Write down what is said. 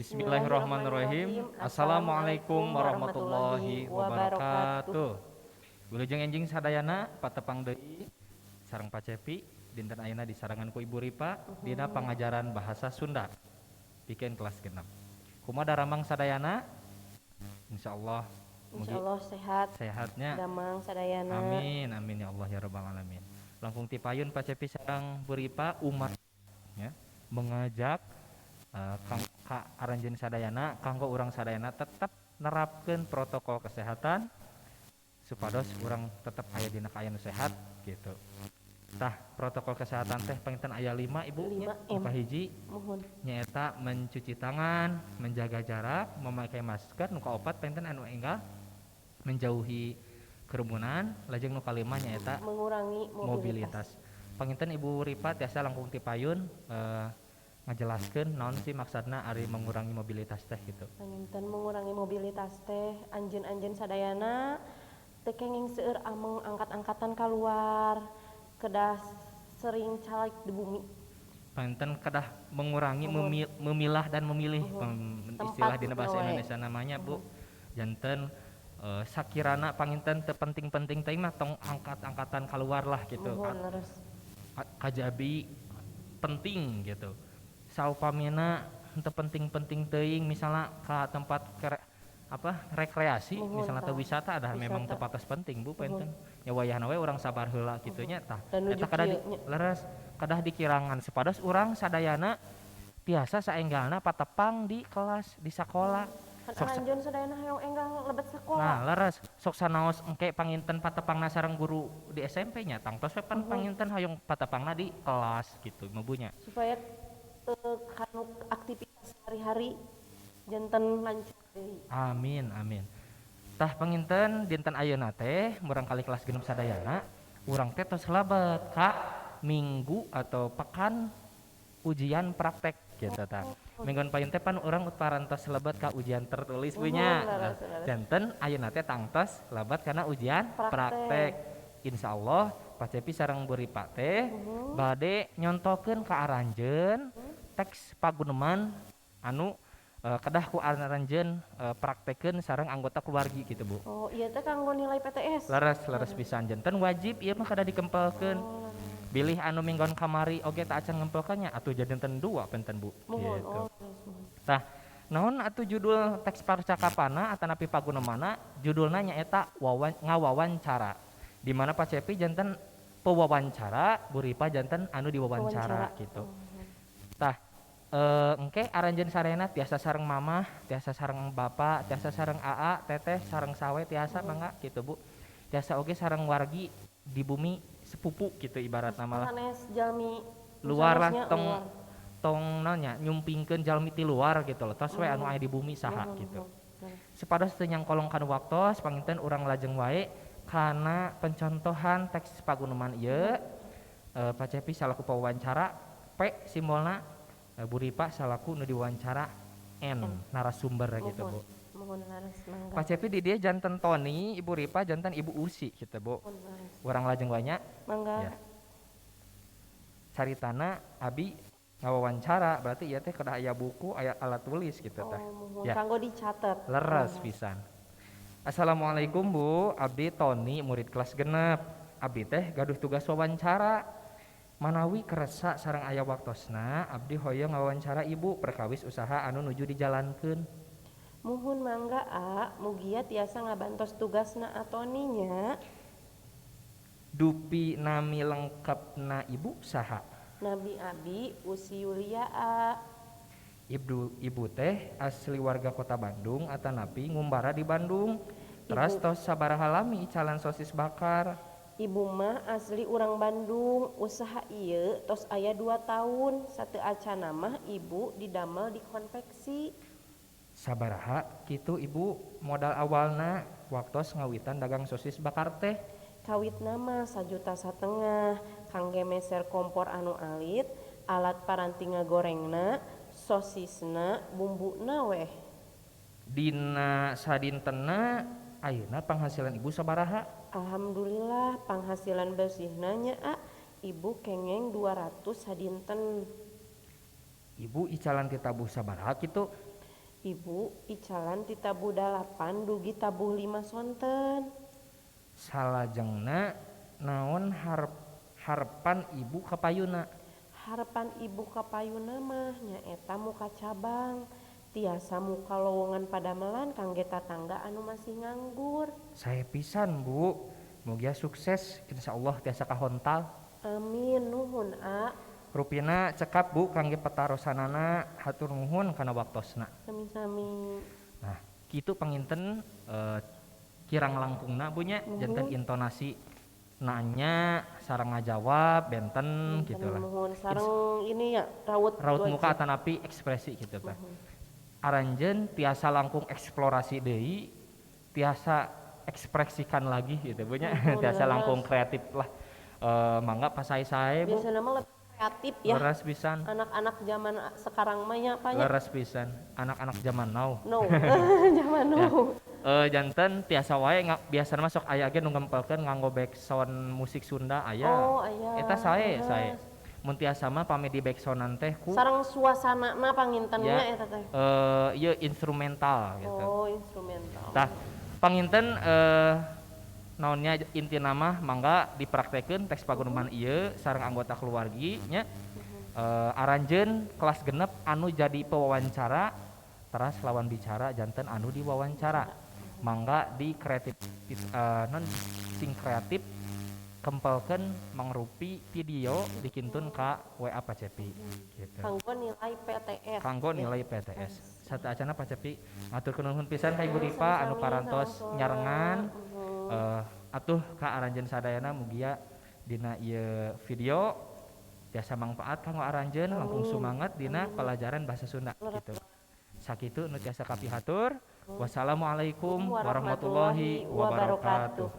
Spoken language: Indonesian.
Bismillahirrahmanirrahim. Assalamualaikum warahmatullahi wabarakatuh. Wilujeng enjing sadayana patepang deui sareng Pacepi dinten ayeuna disarangan ku Ibu Ripa dina pangajaran bahasa Sunda pikeun kelas 6. Kumaha daramang sadayana? Insyaallah Sehat sehatnya. damang sadayana. Amin amin ya Allah ya rabbal alamin. Langkung ti payun Pacepi sareng Bu Ripa umat ya mengajak ka aranjeun sadayana kanggo urang sadayana tetap nerapkeun protokol kesehatan supados urang tetap aya dina kaayaan sehat gitu. Tah protokol kesehatan teh panginten aya 5 Ibu nya. Hiji nyaeta mencuci tangan, menjaga jarak, memakai masker, nu kaopat panginten anu enggal menjauhi kerumunan, lajeng nu kalima nyaeta mengurangi mobilitas. Panginten Ibu Ripa tiasa langkung ti payun ngajelaskeun naon sih maksudna ari mengurangi mobilitas teh gitu. Panginten mengurangi mobilitas teh anjeun-anjeun sadayana teu kenging seueur ameng angkat-angkatan keluar, kedah sering caleg di bumi. Panginten kedah mengurangi memilah dan memilih istilah dina bahasa Indonesia namanya Bu. Janten sakirana panginten teu penting-penting teh mah tong angkat-angkatan keluar lah gitu. Kajabi penting gitu. Saupamina teu penting-penting teuing misalnya ka tempat rekreasi misalnya teu wisata ada memang teu patos penting Bu panten nya wayahna we urang sabar heula kitu nya tah eta kadah dikirangan supados urang sadayana tiasa saenggalna patepang di kelas di sakola Aranjeun sadayana hayang enggal lebet sakola. Nah leres sok sanaos engke panginten patepangna sareng guru di SMP nya tangtos we panginten hayang patepangna di kelas gitu mebunya supaya kanu aktivitas sehari-hari janten lancar deui. Amin amin. Tah panginten dinten ayeuna teh murang kali kelas 6 sadayana urang teh tos labet ka minggu atau pekan ujian praktek gitu tah. Minggon payun teh pan urang parantos lebet ka ujian tertulis punya. Janten ayeuna teh tangtos lebet kana ujian praktek. Insyaallah Pacepi sareng Bu Ripa teh bade nyontokeun ka aranjeun teks paguneman anu kedah ku aranjeun praktekeun sareng anggota keluargi gitu Bu. Oh iya teh kanggo nilai PTS. Leres pisan janten wajib ieu mah kada dikempelkeun. Bilih anu minggon kamari oge teu acan ngempelkeunnya atuh janten 2 penten Bu. Gitu. Tah naon atuh judul teks percakapanna atanapi pagunemanna judulna nyaeta ngawawancara. Di mana Pacepi janten pewawancara, Bu Ripa janten anu diwawancara gitu. Tah engke aranjeun sarena tiasa sareng mamah, tiasa sareng bapak, tiasa sareng aa, teteh, sareng sawe tiasa mangga gitu Bu. Tiasa oge sareng wargi di bumi sepupu gitu ibaratna malah. Sanes jalmi Luar lah tong nanya nyumpingkeun jalmi ti luar gitu loh. Tos we anu aya di bumi saha gitu. Supados teu nyangkolong kana waktos panginten urang lajeng wae kana pencontohan teks paguneman ieu Pacepi salaku pewawancara P simbolna Bu Ripa salaku nu diwawancara N narasumber gitu Bu. Pacepi di dia janten Toni, Ibu Ripa janten Ibu Usi gitu Bu. Urang lajeng wae nya. Mangga. Ya. Caritana abi ngawawancara berarti ieu teh kedah aya buku, aya alat tulis gitu teh. Ya. Kanggo dicatet. Leres pisan. Assalamualaikum Bu, abdi Toni murid kelas 6. Abdi teh gaduh tugas wawancara. Manawi keresa sareng aya waktosna abdi hoyong ngawawancara Ibu perkawis usaha anu nuju dijalankeun. Muhun mangga mugia tiasa ngabantos tugasna Toni nya. Dupi nami lengkapna Ibu saha? Nabi Abi Usi Yulia Ibu teh asli warga kota Bandung atanapi ngumbara di Bandung. Teras tos sabaraha lami calan sosis bakar. Ibu mah asli urang Bandung, usaha ieu tos aya 2 tahun. Sateu acana mah ibu didamel di konveksi. Sabaraha kitu Ibu modal awalna waktos ngawitan dagang sosis bakar teh? Kawitna mah 1,5 juta kangge meser kompor anu alit, alat paranti ngagorengna, sosisna, bumbuna weh. Dina sadintenna ayeuna penghasilan Ibu sabaraha? Alhamdulillah penghasilan bersihna nya Ibu kengeng 200 sadinten. Ibu icalan ti tabuh sabaraha kitu? Ibu icalan ti tabuh 8 dugi tabuh 5 sonten. Salajengna naon harepan ibu ka payuna? Harapan ibu ka payuna mah nyaeta muka cabang. Tiasa muka lowongan padamelan kangge tatangga anu masih nganggur. Saya pisan Bu, mugia sukses insyaallah tiasa kahontal. Amin nuhun A. Rupina cekap Bu kangge petarosanana, hatur nuhun kana waktosna. Sami-sami. Nah, kitu panginten kirang langkungna Bu nya, janten intonasi nanya sareng ngajawab benten gitu lah. Nuhun sareng ini ya raut Muka atanapi ekspresi gitu Pak. Aranjeun tiasa langkung eksplorasi deui, tiasa ekspresikan lagi gitu Bu nya. Tiasa langkung kreatif lah. Mangga pasai-sae Bu. Biasana mah lebih kreatif ya. Leres pisan. Anak-anak zaman sekarang mah nya apa ya? Leres pisan. Anak-anak zaman now. No. Zaman now. Janten tiasa wae biasana masuk aya ge nu ngempelkeun nganggo backsound musik Sunda aya. Oh, aya. Eta sae. Mun tiasa mah pami di backsoundan teh ku Sareng suasanana pangintennya ya, eta teh. ieu instrumental gitu. Oh, instrumental. Tah panginten naonnya inti nama mangga dipraktekeun teks pagunuman ieu sareng anggota keluargi nya. Aranjeun kelas genep anu jadi pewawancara teras lawan bicara janten anu diwawancara. Mangga di kreatif non sing kreatif kempelkeun mangrupi video dikintun ka WA Pacepi gitu. Kanggo nilai PTS. Kanggo nilai PTS. Sateacana Pacepi ngaturkeun nuhun pisan ka Ibu Dipa anu parantos nyarengan. Atuh ka aranjeun sadayana mugia dina ieu video tiasa mangpaat kanggo aranjeun langkung sumanget dina pelajaran bahasa Sunda gitu. Sakitu nu tiasa kapihatur. Wassalamualaikum warahmatullahi wabarakatuh.